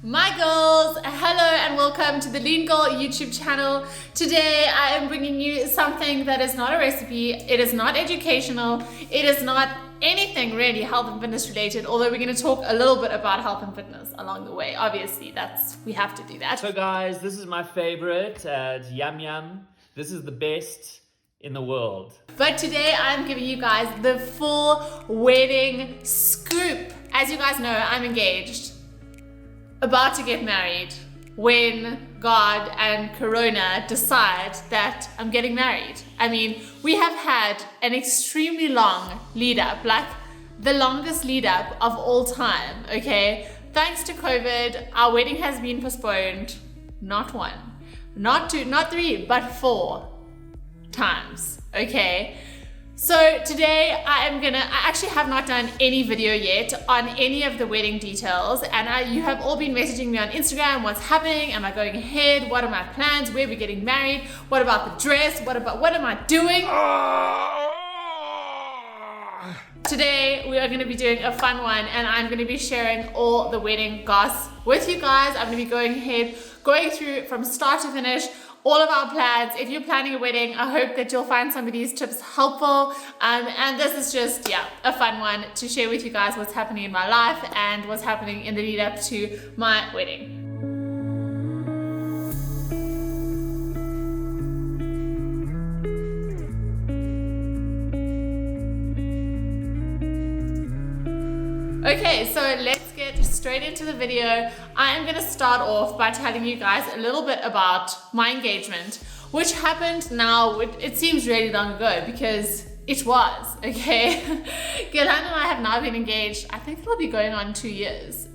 My girls, hello and welcome to the Lean Girl YouTube channel. Today I am bringing you something that is not a recipe, it is not educational, it is not anything really health and fitness related, although we're going to talk a little bit about health and fitness along the way. Obviously, we have to do that. So guys, this is my favorite, Yum Yum. This is the best in the world. But today I'm giving you guys the full wedding scoop. As you guys know, I'm engaged, about to get married, when God and Corona decide that I'm getting married. I mean, we have had an extremely long lead up, like the longest lead up of all time, okay? Thanks to COVID, our wedding has been postponed, not one, not two, not three, but 4 times, okay? So today I actually have not done any video yet on any of the wedding details, and you have all been messaging me on Instagram, what's happening, am I going ahead, what are my plans, where are we getting married, what about the dress, what am I doing? Today we are going to be doing a fun one, and I'm going to be sharing all the wedding goss with you guys. I'm going to be going through from start to finish all of our plans. If you're planning a wedding, I hope that you'll find some of these tips helpful. And this is just, a fun one to share with you guys what's happening in my life and what's happening in the lead up to my wedding. Okay, so let's get straight into the video. I am going to start off by telling you guys a little bit about my engagement, which happened now, it seems really long ago because it was, okay? Gilhan and I have now been engaged, I think it'll be going on 2 years.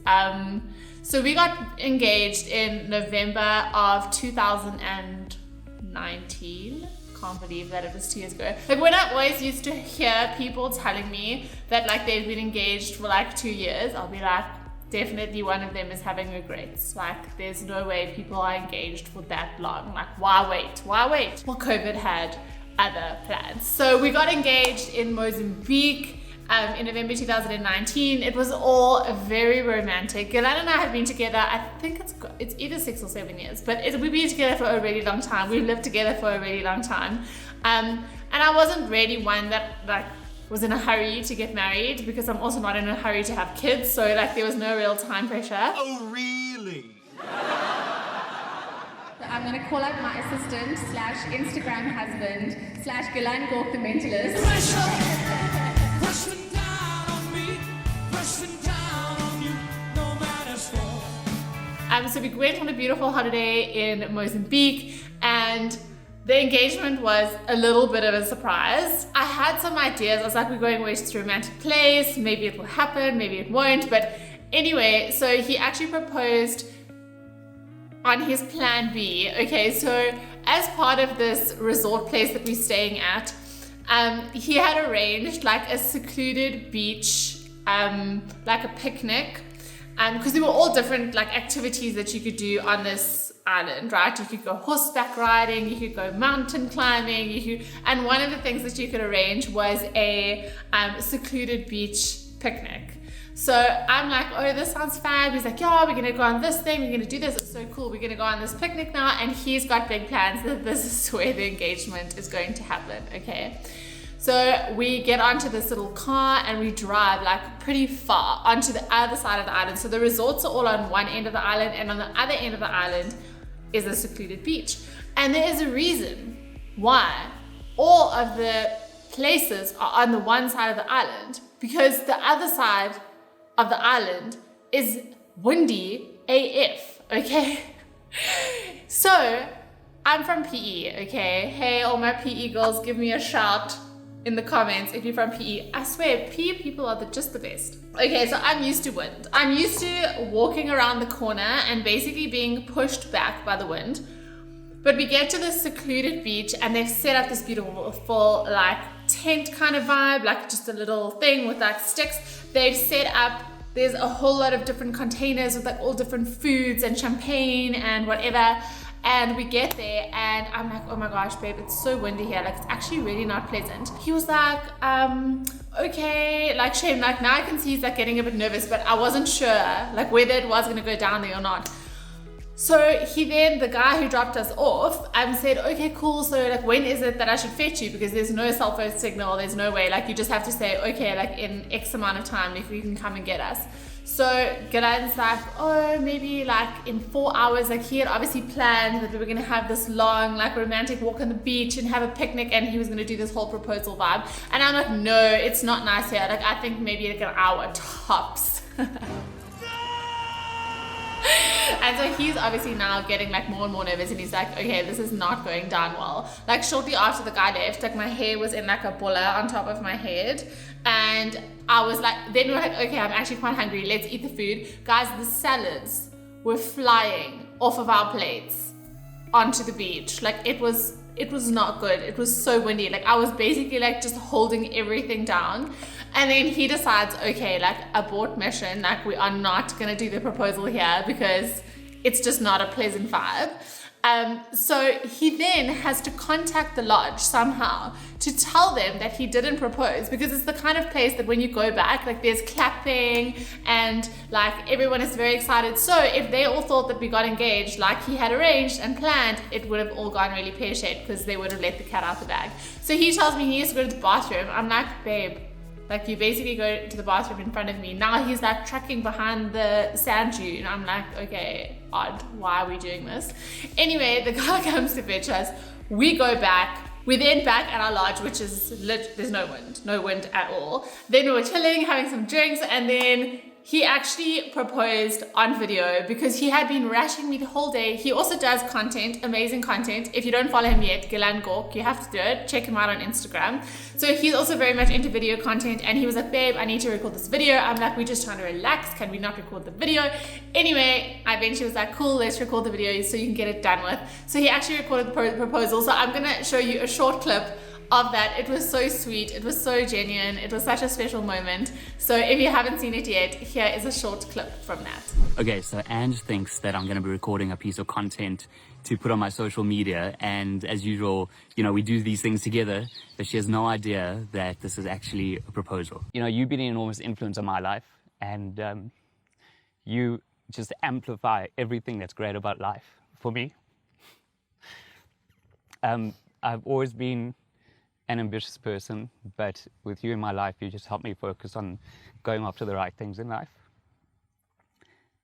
So we got engaged in November of 2019. Can't believe that it was 2 years ago. Like, when I always used to hear people telling me that like they've been engaged for like 2 years, I'll be like, definitely one of them is having regrets. Like, there's no way people are engaged for that long. Like, why wait? Well, COVID had other plans. So we got engaged in Mozambique in November 2019. It was all very romantic. Gilhan and I have been together, I think it's either 6 or 7 years, but we've been together for a really long time. We've lived together for a really long time. And I wasn't really one that like was in a hurry to get married, because I'm also not in a hurry to have kids, so like there was no real time pressure. Oh, really? I'm gonna call up my assistant / Instagram husband / Gilhan Gork the mentalist. So we went on a beautiful holiday in Mozambique, and the engagement was a little bit of a surprise. I had some ideas. I was like, we're going away to this romantic place. Maybe it will happen, maybe it won't. But anyway, so he actually proposed on his plan B. Okay, so as part of this resort place that we're staying at, he had arranged like a secluded beach, like a picnic. Because there were all different like activities that you could do on this island, right? You could go horseback riding, you could go mountain climbing, and one of the things that you could arrange was a secluded beach picnic. So I'm like, oh, this sounds fab. He's like, yeah, we're gonna go on this thing, we're gonna do this, it's so cool, we're gonna go on this picnic now, and he's got big plans that this is where the engagement is going to happen, okay? So we get onto this little car and we drive like pretty far onto the other side of the island. So the resorts are all on one end of the island, and on the other end of the island is a secluded beach. And there is a reason why all of the places are on the one side of the island, because the other side of the island is windy AF, okay? So I'm from PE, okay? Hey, all my PE girls, give me a shout in the comments if you're from PE. I swear, PE people are just the best. Okay, so I'm used to wind. I'm used to walking around the corner and basically being pushed back by the wind. But we get to this secluded beach, and they've set up this beautiful like tent kind of vibe, like just a little thing with like sticks. They've set up, there's a whole lot of different containers with like all different foods and champagne and whatever. And we get there and I'm like, oh my gosh, babe, it's so windy here. Like, it's actually really not pleasant. He was like, okay, like, shame. Like, now I can see he's like getting a bit nervous, but I wasn't sure like whether it was gonna go down there or not. So he then, the guy who dropped us off, said, okay, cool. So like, when is it that I should fetch you? Because there's no cell phone signal. There's no way. Like, you just have to say, okay, like in X amount of time, if you can come and get us. So Galan's like, oh, maybe like in 4 hours. Like, he had obviously planned that we were gonna have this long, like, romantic walk on the beach and have a picnic, and he was gonna do this whole proposal vibe. And I'm like, no, it's not nice here. Like, I think maybe like an hour tops. And so he's obviously now getting like more and more nervous, and he's like, okay, this is not going down well. Like, shortly after the guy left, like, my hair was in like a bulla on top of my head, and I was like, then we were like, okay, I'm actually quite hungry, let's eat the food. Guys, the salads were flying off of our plates onto the beach. Like, it was not good. It was so windy. Like, I was basically like just holding everything down. And then he decides, okay, like, abort mission, like, we are not gonna do the proposal here because it's just not a pleasant vibe. So he then has to contact the lodge somehow to tell them that he didn't propose, because it's the kind of place that when you go back, like, there's clapping and like everyone is very excited. So if they all thought that we got engaged like he had arranged and planned, it would have all gone really pear-shaped, because they would have let the cat out the bag. So he tells me he needs to go to the bathroom. I'm like, babe, like, you basically go to the bathroom in front of me. Now he's like tracking behind the sand dune. I'm like, okay, odd. Why are we doing this? Anyway, the guy comes to fetch us. We go back. We're then back at our lodge, which is there's no wind at all. Then we were chilling, having some drinks, and then he actually proposed on video because he had been rashing me the whole day. He also does content, amazing content. If you don't follow him yet, Gilan Gork, you have to do it. Check him out on Instagram. So he's also very much into video content, and he was like, babe, I need to record this video. I'm like, we're just trying to relax. Can we not record the video? Anyway, I eventually was like, cool, let's record the video so you can get it done with. So he actually recorded the proposal. So I'm gonna show you a short clip of that. It was so sweet, it was so genuine, it was such a special moment. So if you haven't seen it yet, here is a short clip from that. Okay, so Ange thinks that I'm going to be recording a piece of content to put on my social media, and as usual, you know, we do these things together, but she has no idea that this is actually a proposal. You know, you've been an enormous influence on my life, and you just amplify everything that's great about life for me. I've always been an ambitious person, but with you in my life, you just help me focus on going after the right things in life.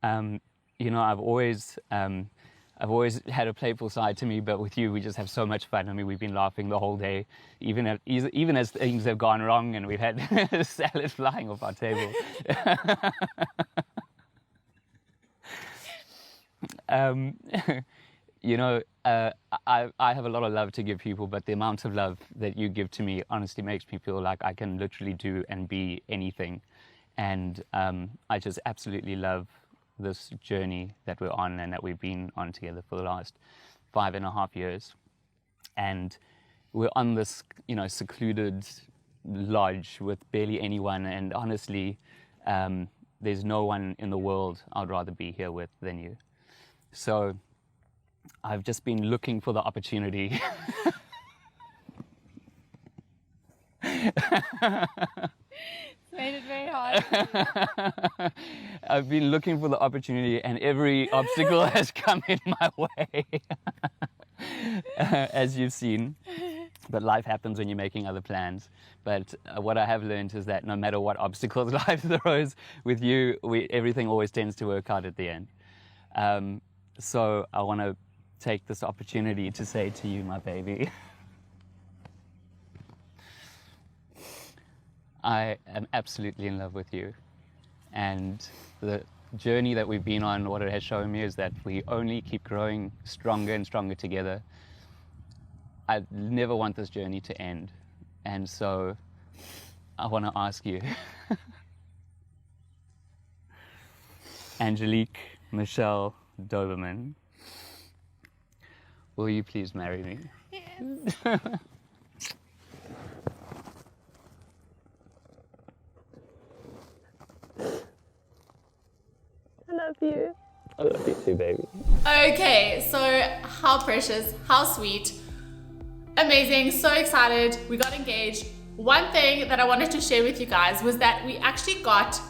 You know, I've always had a playful side to me, but with you, we just have so much fun. I mean, we've been laughing the whole day, even as things have gone wrong and we've had salad flying off our table. You know, I have a lot of love to give people, but the amount of love that you give to me honestly makes me feel like I can literally do and be anything. And I just absolutely love this journey that we're on and that we've been on together for the last 5.5 years. And we're on this, you know, secluded lodge with barely anyone. And honestly, there's no one in the world I'd rather be here with than you. So I've just been looking for the opportunity. Made it very hard. I've been looking for the opportunity, and every obstacle has come in my way, as you've seen. But life happens when you're making other plans. But what I have learned is that no matter what obstacles life throws with you, everything always tends to work out at the end. So I want to take this opportunity to say to you, my baby, I am absolutely in love with you. And the journey that we've been on, what it has shown me is that we only keep growing stronger and stronger together. I never want this journey to end. And so I want to ask you, Angelique Michelle Doberman, will you please marry me? Yes. I love you. I love you too, baby. Okay, so how precious, how sweet, amazing, so excited. We got engaged. One thing that I wanted to share with you guys was that we actually got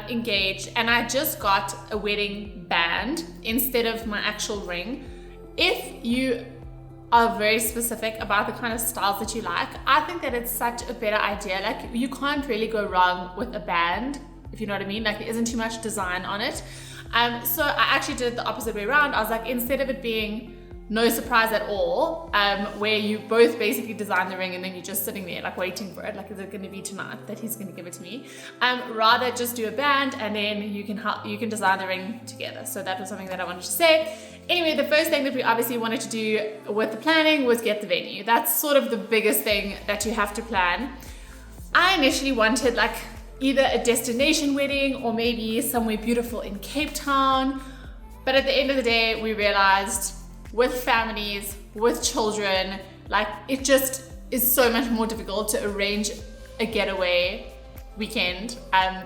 engaged, and I just got a wedding band instead of my actual ring. If you are very specific about the kind of styles that you like, I think that it's such a better idea. Like, you can't really go wrong with a band, if you know what I mean. Like, there isn't too much design on it. So I actually did it the opposite way around. I was like, instead of it being no surprise at all, where you both basically design the ring and then you're just sitting there like waiting for it, like, is it going to be tonight that he's going to give it to me? Rather just do a band and then you can design the ring together. So that was something that I wanted to say. Anyway, the first thing that we obviously wanted to do with the planning was get the venue. That's sort of the biggest thing that you have to plan. I initially wanted like either a destination wedding or maybe somewhere beautiful in Cape Town. But at the end of the day, we realized with families, with children, like, it just is so much more difficult to arrange a getaway weekend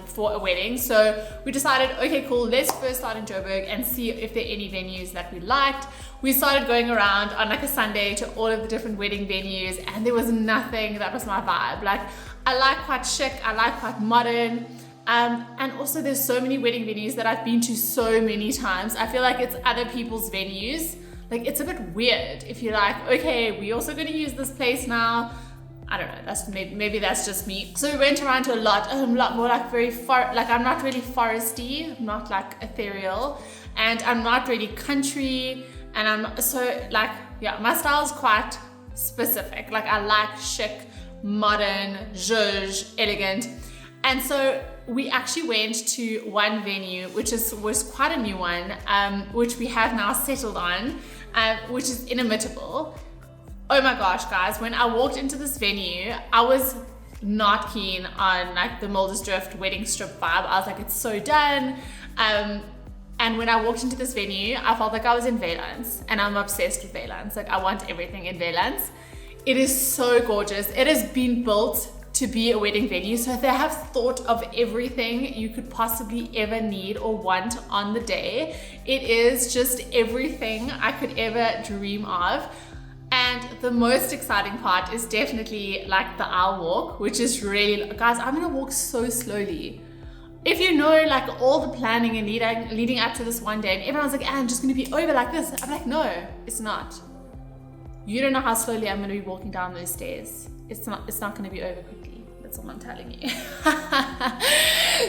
for a wedding. So we decided, okay, cool, let's first start in Joburg and see if there are any venues that we liked. We started going around on like a Sunday to all of the different wedding venues, and there was nothing that was my vibe. Like, I like quite chic, I like quite modern, and also there's so many wedding venues that I've been to so many times. I feel like it's other people's venues. Like, it's a bit weird if you're like, okay, we're also going to use this place now. I don't know, that's maybe that's just me. So we went around to a lot more like very far, like, I'm not really foresty, I'm not like ethereal, and I'm not really country, and I'm so like, yeah, my style is quite specific. Like, I like chic, modern, zhuzh, elegant. And so we actually went to one venue, which was quite a new one, which we have now settled on, which is inimitable. Oh my gosh, guys, when I walked into this venue, I was not keen on like the Muldersdrift wedding strip vibe. I was like, it's so done. And when I walked into this venue, I felt like I was in Valence, and I'm obsessed with Valence. Like, I want everything in Valence. It is so gorgeous. It has been built to be a wedding venue, so they have thought of everything you could possibly ever need or want on the day. It is just everything I could ever dream of. And the most exciting part is definitely like the aisle walk, which is really, guys, I'm gonna walk so slowly. If you know like all the planning and leading up to this one day, and everyone's like, I'm just gonna be over like this. I'm like, no, it's not. You don't know how slowly I'm gonna be walking down those stairs. It's not gonna be over quickly. That's all I'm telling you.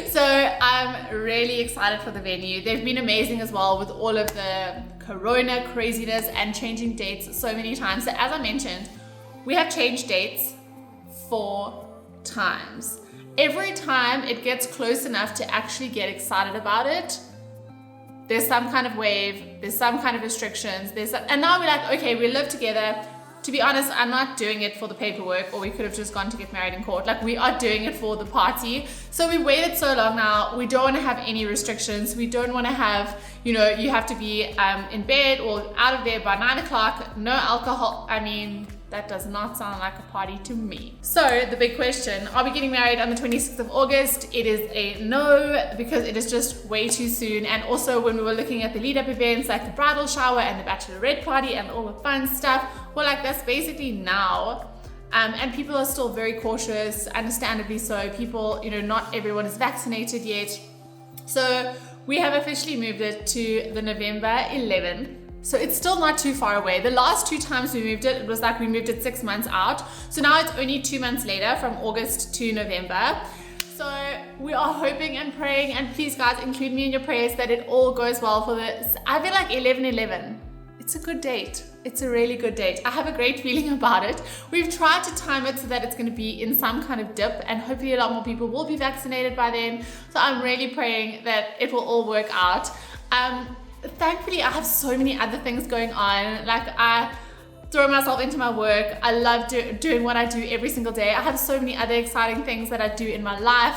So I'm really excited for the venue. They've been amazing as well with all of the Corona craziness and changing dates so many times. So as I mentioned, we have changed dates 4 times. Every time it gets close enough to actually get excited about it, there's some kind of wave, there's some kind of restrictions, and now we're like, okay, we live together. To be honest, I'm not doing it for the paperwork, or we could have just gone to get married in court. Like, we are doing it for the party. So we waited so long now. We don't want to have any restrictions. We don't want to have, you know, you have to be in bed or out of there by 9 o'clock, no alcohol. I mean, that does not sound like a party to me. So the big question, are we getting married on the 26th of August? It is a no, because it is just way too soon. And also when we were looking at the lead up events like the bridal shower and the bachelorette party and all the fun stuff, well, like, that's basically now. And people are still very cautious, understandably so. People, you know, not everyone is vaccinated yet. So we have officially moved it to the November 11th. So it's still not too far away. The last 2 times we moved it, it was like we moved it 6 months out. So now it's only 2 months later, from August to November. So we are hoping and praying, and please guys, include me in your prayers that it all goes well for this. I feel like 11/11. It's a good date. It's a really good date. I have a great feeling about it. We've tried to time it so that it's going to be in some kind of dip, and hopefully a lot more people will be vaccinated by then. So I'm really praying that it will all work out. Thankfully, I have so many other things going on. Like, I throw myself into my work. I love doing what I do every single day. I have so many other exciting things that I do in my life.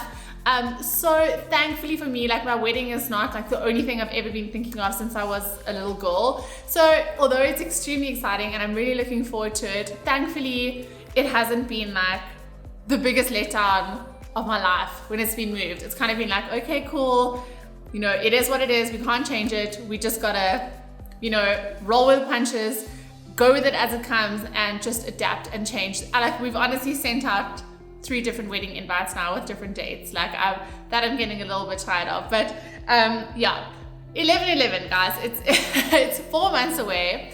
So thankfully for me, like, my wedding is not like the only thing I've ever been thinking of since I was a little girl. So although it's extremely exciting and I'm really looking forward to it, thankfully it hasn't been like the biggest letdown of my life when it's been moved. It's kind of been like, okay, cool. you know, it is what it is. We can't change it. We just gotta, you know, roll with the punches, go with it as it comes, and just adapt and change. Like, we've honestly sent out 3 different wedding invites now with different dates. Like, I'm getting a little bit tired of. But yeah, 11/11, guys. It's it's 4 months away.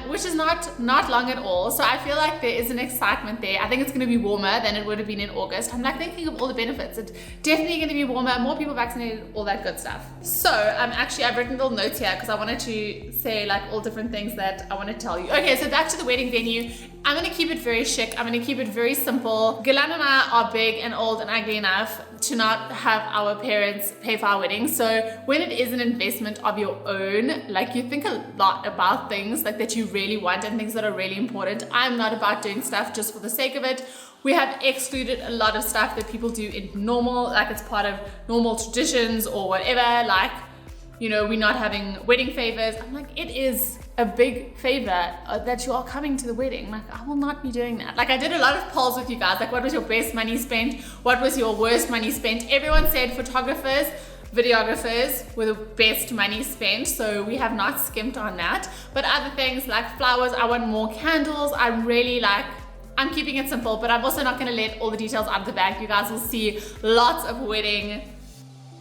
Which is not long at all. So I feel like there is an excitement there. I think it's going to be warmer than it would have been in August. I'm like thinking of all the benefits. It's definitely going to be warmer, more people vaccinated, all that good stuff. So I've written little notes here because I wanted to say like all different things that I want to tell you. Okay, so back to the wedding venue. I'm going to keep it very chic. I'm going to keep it very simple. Gilan and I are big and old and ugly enough to not have our parents pay for our wedding. So when it is an investment of your own, like, you think a lot about things like that you really want and things that are really important. I'm not about doing stuff just for the sake of it. We have excluded a lot of stuff that people do in normal, like it's part of normal traditions or whatever, like, you know, we're not having wedding favors. I'm like, it is a big favor that you are coming to the wedding. Like, I will not be doing that. Like, I did a lot of polls with you guys, like, what was your best money spent? What was your worst money spent? Everyone said photographers, videographers were the best money spent, so we have not skimped on that. But other things like flowers, I want more candles. I'm keeping it simple, but I'm also not going to let all the details out of the bag. You guys will see lots of wedding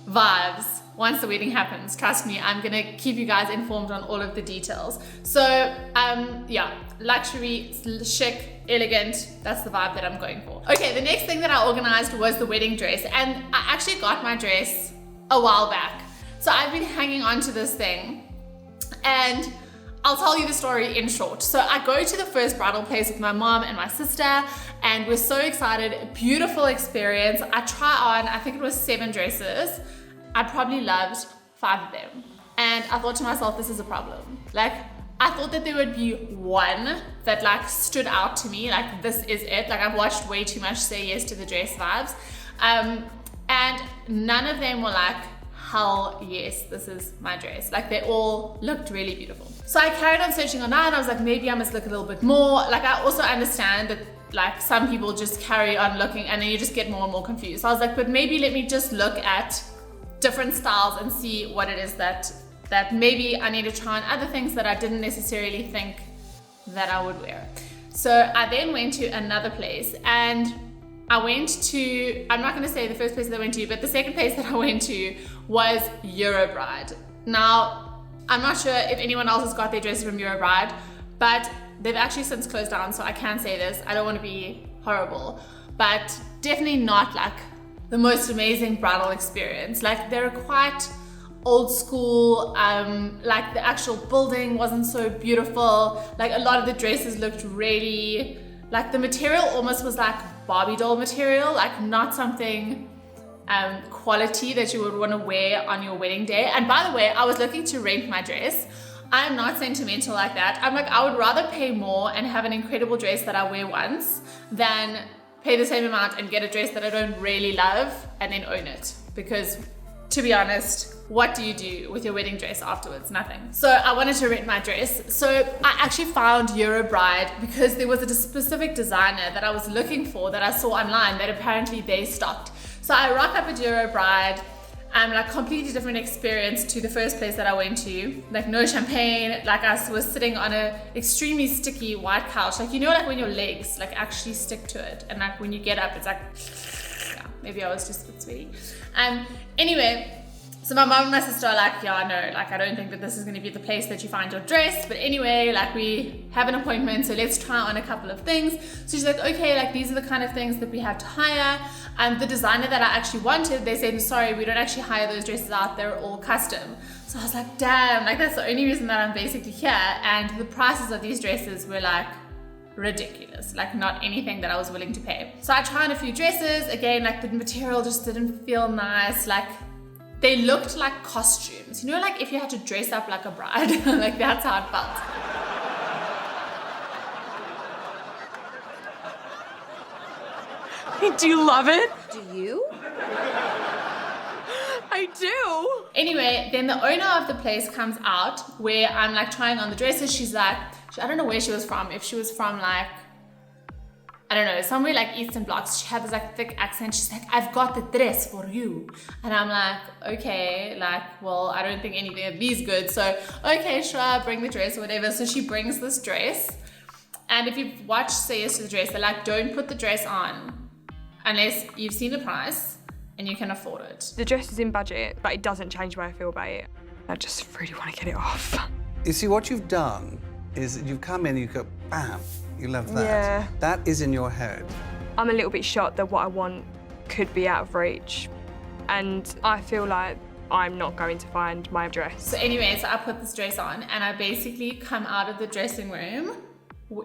vibes once the wedding happens. Trust me, I'm going to keep you guys informed on all of the details. So yeah, luxury, chic, elegant, that's the vibe that I'm going for. Okay, the next thing that I organized was the wedding dress, and I actually got my dress a while back. So I've been hanging on to this thing, and I'll tell you the story in short. So I go to the first bridal place with my mom and my sister, and we're so excited. Beautiful experience. I try on, I think it was 7 dresses. I probably loved 5 of them. And I thought to myself, this is a problem. Like, I thought that there would be one that like stood out to me, like this is it. Like, I've watched way too much Say Yes to the Dress vibes. And none of them were like, hell yes, this is my dress. Like, they all looked really beautiful. So I carried on searching online. I was like, maybe I must look a little bit more. Like, I also understand that like some people just carry on looking and then you just get more and more confused. So I was like, but maybe let me just look at different styles and see what it is that maybe I need to try on other things that I didn't necessarily think that I would wear. So I then went to another place, and I went to, I'm not going to say the first place that I went to, but the second place that I went to was Eurobride. Now, I'm not sure if anyone else has got their dresses from Eurobride, but they've actually since closed down, so I can say this. I don't want to be horrible, but definitely not like the most amazing bridal experience. Like, they're quite old school, like the actual building wasn't so beautiful. Like, a lot of the dresses looked really, like the material almost was like Barbie doll material, like not something quality that you would want to wear on your wedding day. And by the way, I was looking to rent my dress. I'm not sentimental like that. I'm like, I would rather pay more and have an incredible dress that I wear once than pay the same amount and get a dress that I don't really love and then own it. Because to be honest, what do you do with your wedding dress afterwards? Nothing. So I wanted to rent my dress. So I actually found Eurobride because there was a specific designer that I was looking for that I saw online that apparently they stocked. So I rock up at Eurobride. Like, completely different experience to the first place that I went to. Like, no champagne. Like, I was sitting on a extremely sticky white couch. Like, you know, like when your legs like actually stick to it, and like when you get up, it's like, yeah, maybe I was just a bit sweaty. Anyway, so my mom and my sister are like, yeah, no, like, I don't think that this is going to be the place that you find your dress. But anyway, like, we have an appointment, so let's try on a couple of things. So she's like, okay, like, these are the kind of things that we have to hire. The designer that I actually wanted, they said, sorry, we don't actually hire those dresses out, they're all custom. So I was like, damn, like, that's the only reason that I'm basically here. And the prices of these dresses were like ridiculous, like not anything that I was willing to pay. So I tried a few dresses. Again, like, the material just didn't feel nice. Like, they looked like costumes, you know, like if you had to dress up like a bride. Like, that's how it felt. Do you love it? Do you? I do. Anyway, then the owner of the place comes out where I'm like trying on the dresses. She's like, I don't know where she was from. If she was from like I don't know, somewhere like Eastern Blocks. She had this like thick accent. She's like, I've got the dress for you. And I'm like, okay, like, well, I don't think anything of these good. So, okay, sure, bring the dress or whatever. So she brings this dress. And if you've watched Say Yes to the Dress, they're like, don't put the dress on unless you've seen the price and you can afford it. The dress is in budget, but it doesn't change the way I feel about it. I just really want to get it off. You see, what you've done is you've come in and you go, bam, you love that. Yeah. That is in your head. I'm a little bit shocked that what I want could be out of reach. And I feel like I'm not going to find my dress. So anyway, so I put this dress on and I basically come out of the dressing room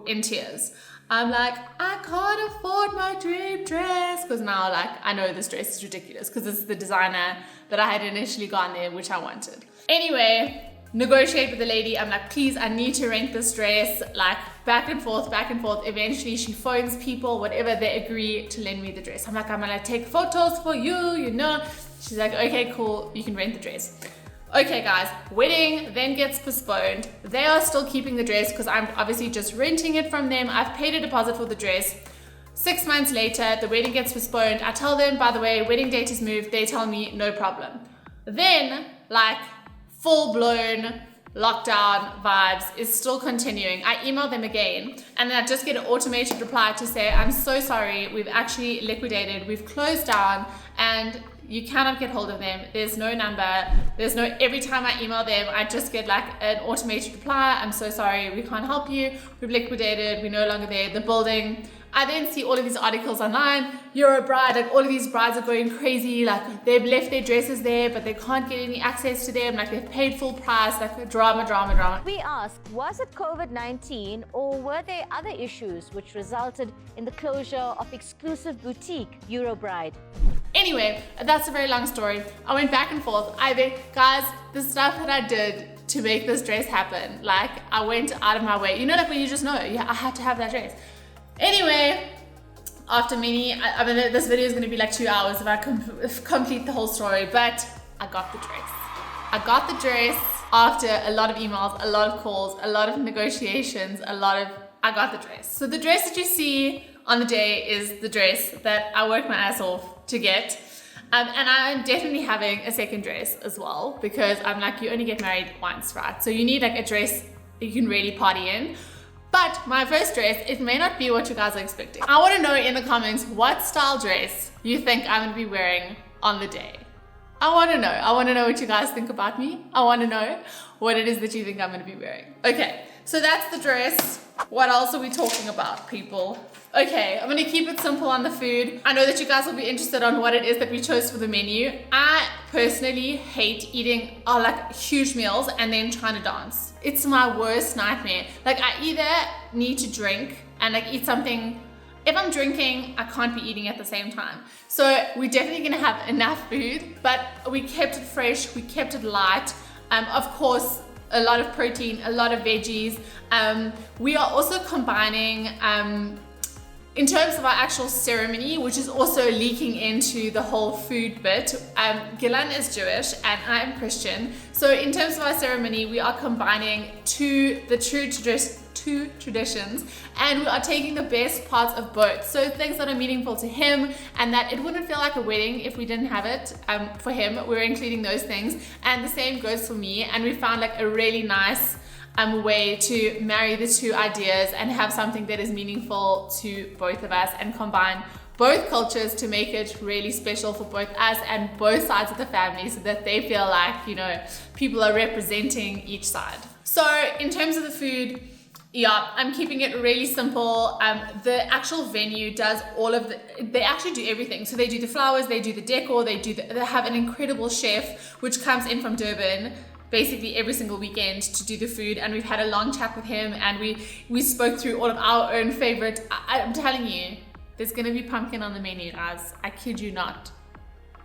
in tears. I'm like, I can't afford my dream dress. Because now, like, I know this dress is ridiculous because it's the designer that I had initially gone there, which I wanted. Anyway, negotiate with the lady. I'm like, please, I need to rent this dress. Like, back and forth, back and forth. Eventually, she phones people, whatever, they agree to lend me the dress. I'm like, I'm gonna take photos for you, you know. She's like, okay, cool, you can rent the dress. Okay, guys, wedding then gets postponed. They are still keeping the dress because I'm obviously just renting it from them. I've paid a deposit for the dress. 6 months later, the wedding gets postponed. I tell them, by the way, wedding date is moved. They tell me, no problem. Then, like, full-blown lockdown vibes is still continuing. I email them again and then I just get an automated reply to say, I'm so sorry, we've actually liquidated, we've closed down, and you cannot get hold of them. There's no number. There's no, every time I email them, I just get like an automated reply. I'm so sorry, we can't help you. We've liquidated, we're no longer there. The building. I then see all of these articles online. You're a bride, like all of these brides are going crazy. Like they've left their dresses there, but they can't get any access to them. Like they've paid full price, like drama, drama, drama. We asked, was it COVID-19 or were there other issues which resulted in the closure of exclusive boutique Eurobride? Anyway, that's a very long story. I went back and forth. I think, guys, the stuff that I did to make this dress happen, like I went out of my way. You know, like when you just know, yeah, I had to have that dress. Anyway, after many, I mean, this video is going to be like 2 hours if I complete the whole story, but I got the dress. I got the dress after a lot of emails, a lot of calls, a lot of negotiations, I got the dress. So the dress that you see on the day is the dress that I worked my ass off to get. And I'm definitely having a second dress as well because I'm like, you only get married once, right? So you need like a dress that you can really party in. But my first dress, it may not be what you guys are expecting. I want to know in the comments what style dress you think I'm going to be wearing on the day. I want to know. I want to know what you guys think about me. I want to know what it is that you think I'm going to be wearing. Okay, so that's the dress. What else are we talking about, people? Okay, I'm gonna keep it simple on the food. I know that you guys will be interested on what it is that we chose for the menu. I personally hate eating like huge meals and then trying to dance. It's my worst nightmare. Like I either need to drink and like eat something. If I'm drinking, I can't be eating at the same time. So we're definitely gonna have enough food, but we kept it fresh, we kept it light. Of course, a lot of protein, a lot of veggies. We are also combining, in terms of our actual ceremony, which is also leaking into the whole food bit, Gillan is Jewish and I'm Christian. So in terms of our ceremony, we are combining two traditions, and we are taking the best parts of both. So things that are meaningful to him and that it wouldn't feel like a wedding if we didn't have it. For him, we're including those things, and the same goes for me. And we found like a really nice way to marry the two ideas and have something that is meaningful to both of us and combine both cultures to make it really special for both us and both sides of the family so that they feel like, you know, people are representing each side. So in terms of the food, yeah, I'm keeping it really simple. The actual venue does all of they actually do everything. So they do the flowers, they do the decor, they have an incredible chef which comes in from Durban basically every single weekend to do the food, and we've had a long chat with him and we spoke through all of our own favorite. I'm telling you, there's gonna be pumpkin on the menu, guys. I kid you not.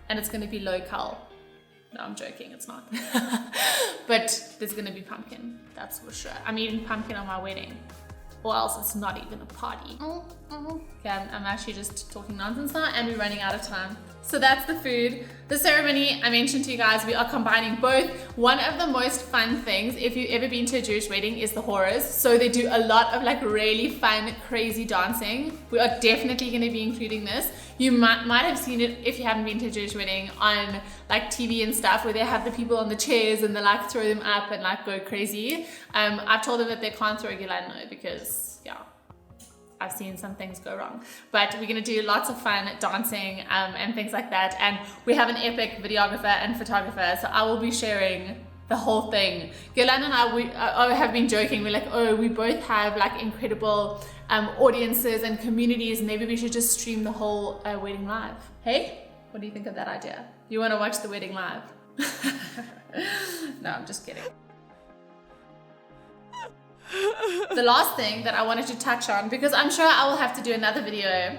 And it's gonna be local. No, I'm joking, it's not. But there's gonna be pumpkin, that's for sure. I'm eating pumpkin on my wedding. or else it's not even a party. Okay, I'm actually just talking nonsense now, and we're running out of time. So that's the food. The ceremony, I mentioned to you guys, we are combining both. One of the most fun things, if you've ever been to a Jewish wedding, is the horrors. So they do a lot of like really fun, crazy dancing. We are definitely going to be including this. You might have seen it, if you haven't been to a Jewish wedding, on like TV and stuff, where they have the people on the chairs and they like throw them up and like go crazy. I've told them that they can't throw Gilano because, yeah, I've seen some things go wrong. But we're gonna do lots of fun dancing and things like that. And we have an epic videographer and photographer, so I will be sharing the whole thing. Gilan and I have been joking. We're like, oh, we both have like incredible audiences and communities. Maybe we should just stream the whole wedding live. Hey, what do you think of that idea? You wanna watch the wedding live? No, I'm just kidding. The last thing that I wanted to touch on, because I'm sure I will have to do another video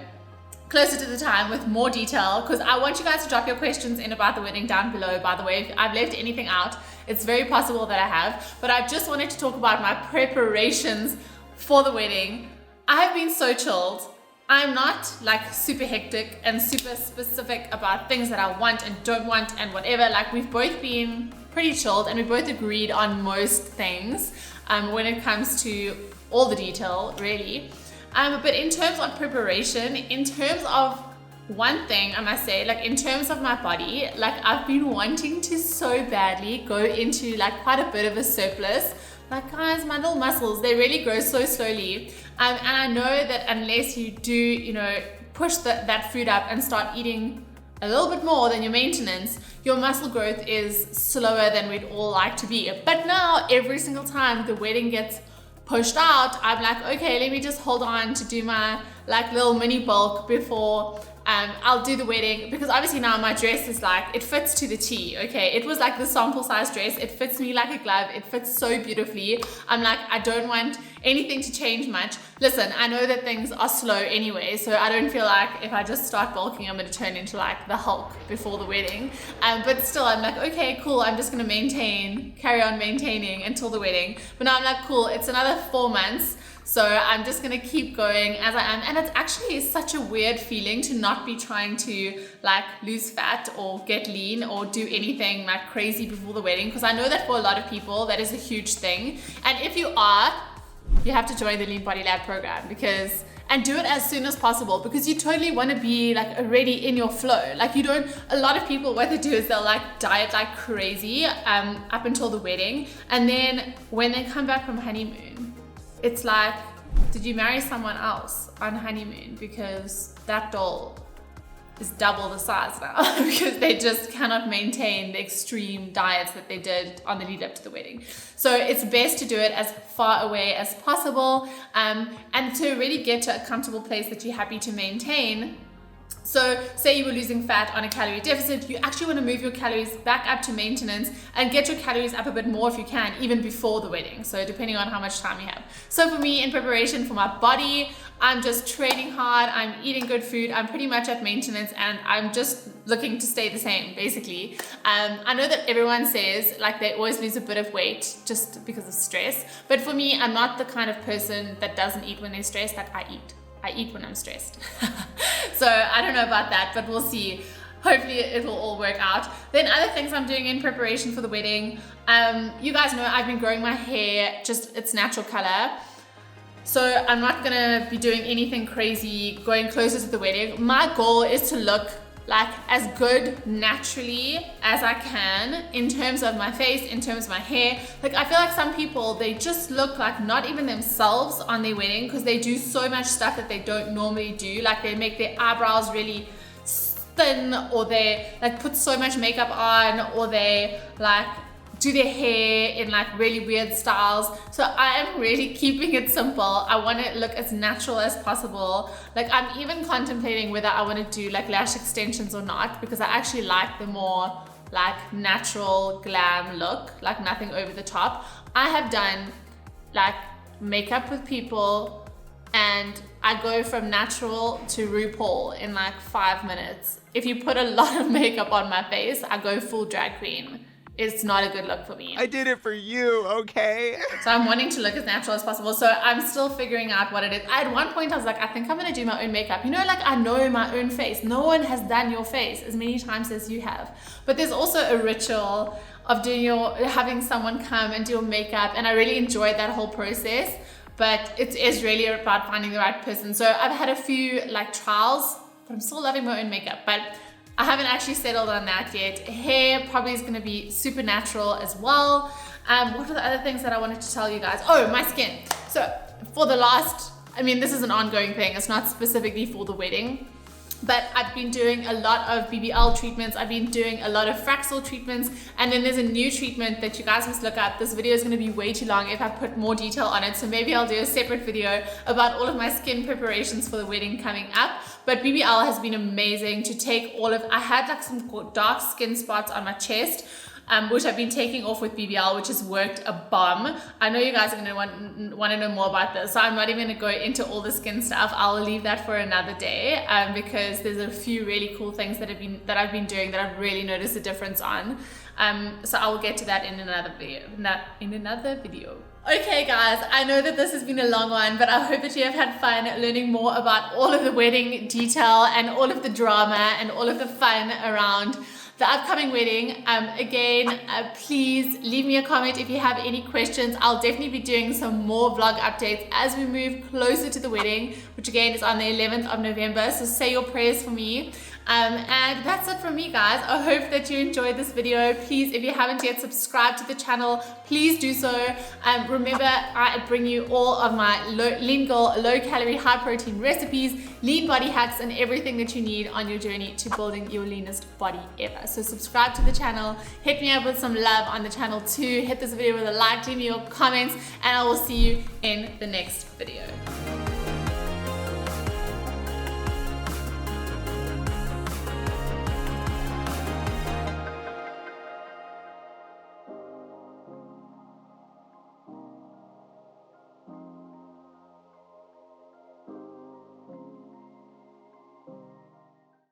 closer to the time with more detail, because I want you guys to drop your questions in about the wedding down below. By the way, if I've left anything out, it's very possible that I have, but I just wanted to talk about my preparations for the wedding. I have been so chilled. I'm not like super hectic and super specific about things that I want and don't want and whatever. Like, we've both been pretty chilled and we both agreed on most things when it comes to all the detail, really. But in terms of preparation, in terms of one thing I must say, like in terms of my body, like I've been wanting to so badly go into like quite a bit of a surplus. Like, guys, my little muscles, they really grow so slowly. And I know that unless you do, you know, push that food up and start eating a little bit more than your maintenance, your muscle growth is slower than we'd all like to be. But now, every single time the wedding gets pushed out, I'm like, okay, let me just hold on to do my like little mini bulk before I'll do the wedding, because obviously now my dress is like, it fits to the T, okay? It was like the sample size dress. It fits me like a glove. It fits so beautifully. I'm like, I don't want anything to change much. Listen, I know that things are slow anyway, so I don't feel like if I just start bulking, I'm gonna turn into like the Hulk before the wedding. But still, I'm like, okay, cool. I'm just gonna carry on maintaining until the wedding. But now I'm like, cool, it's another 4 months. So I'm just gonna keep going as I am. And it's actually such a weird feeling to not be trying to like lose fat or get lean or do anything like crazy before the wedding, because I know that for a lot of people that is a huge thing. And if you are, you have to join the Lean Body Lab program, and do it as soon as possible, because you totally want to be like already in your flow. Like, you don't, a lot of people, what they do is they'll like diet like crazy up until the wedding, and then when they come back from honeymoon, it's like, did you marry someone else on honeymoon? Because that doll is double the size now because they just cannot maintain the extreme diets that they did on the lead up to the wedding. So it's best to do it as far away as possible, and to really get to a comfortable place that you're happy to maintain. So say you were losing fat on a calorie deficit, you actually want to move your calories back up to maintenance and get your calories up a bit more if you can, even before the wedding. So depending on how much time you have. So for me, in preparation for my body, I'm just training hard, I'm eating good food, I'm pretty much at maintenance, and I'm just looking to stay the same, basically. I know that everyone says like they always lose a bit of weight just because of stress, but for me, I'm not the kind of person that doesn't eat when they're stressed. Like, I eat when I'm stressed. So I don't know about that, but we'll see. Hopefully it will all work out. Then other things I'm doing in preparation for the wedding. You guys know I've been growing my hair just its natural color. So I'm not gonna be doing anything crazy going closer to the wedding. My goal is to look like as good naturally as I can in terms of my face, in terms of my hair. Like, I feel like some people, they just look like not even themselves on their wedding because they do so much stuff that they don't normally do. Like, they make their eyebrows really thin, or they like put so much makeup on, or they like do their hair in like really weird styles. So I am really keeping it simple. I want to look as natural as possible. Like, I'm even contemplating whether I want to do like lash extensions or not, because I actually like the more like natural glam look, like nothing over the top. I have done like makeup with people and I go from natural to RuPaul in like 5 minutes. If you put a lot of makeup on my face, I go full drag queen it's not a good look for me. I did it for you, okay? So I'm wanting to look as natural as possible. So I'm still figuring out what it is. At one point I was like, I think I'm gonna do my own makeup. You know, like I know my own face. No one has done your face as many times as you have. But there's also a ritual of having someone come and do your makeup, and I really enjoyed that whole process. But it is really about finding the right person. So I've had a few like trials, but I'm still loving my own makeup. But I haven't actually settled on that yet. Hair probably is gonna be super natural as well. What were the other things that I wanted to tell you guys? Oh, my skin. So for the last, I mean, this is an ongoing thing. It's not specifically for the wedding, but I've been doing a lot of BBL treatments. I've been doing a lot of Fraxel treatments, and then there's a new treatment that you guys must look up. This video is gonna be way too long if I put more detail on it, so maybe I'll do a separate video about all of my skin preparations for the wedding coming up. But BBL has been amazing to take I had like some dark skin spots on my chest, which I've been taking off with BBL, which has worked a bomb. I know you guys are gonna want to know more about this, so I'm not even gonna go into all the skin stuff. I'll leave that for another day, because there's a few really cool things that I've been doing that I've really noticed a difference on. So I will get to that in another video. Okay guys, I know that this has been a long one, but I hope that you have had fun learning more about all of the wedding detail and all of the drama and all of the fun around the upcoming wedding. Again, please leave me a comment if you have any questions. I'll definitely be doing some more vlog updates as we move closer to the wedding, which again is on the 11th of November, so say your prayers for me. And that's it from me, guys. I hope that you enjoyed this video. Please, if you haven't yet subscribed to the channel, please do so. Remember, I bring you all of my lean girl, low calorie, high protein recipes, lean body hacks, and everything that you need on your journey to building your leanest body ever. So subscribe to the channel, hit me up with some love on the channel too, hit this video with a like, leave me your comments, and I will see you in the next video.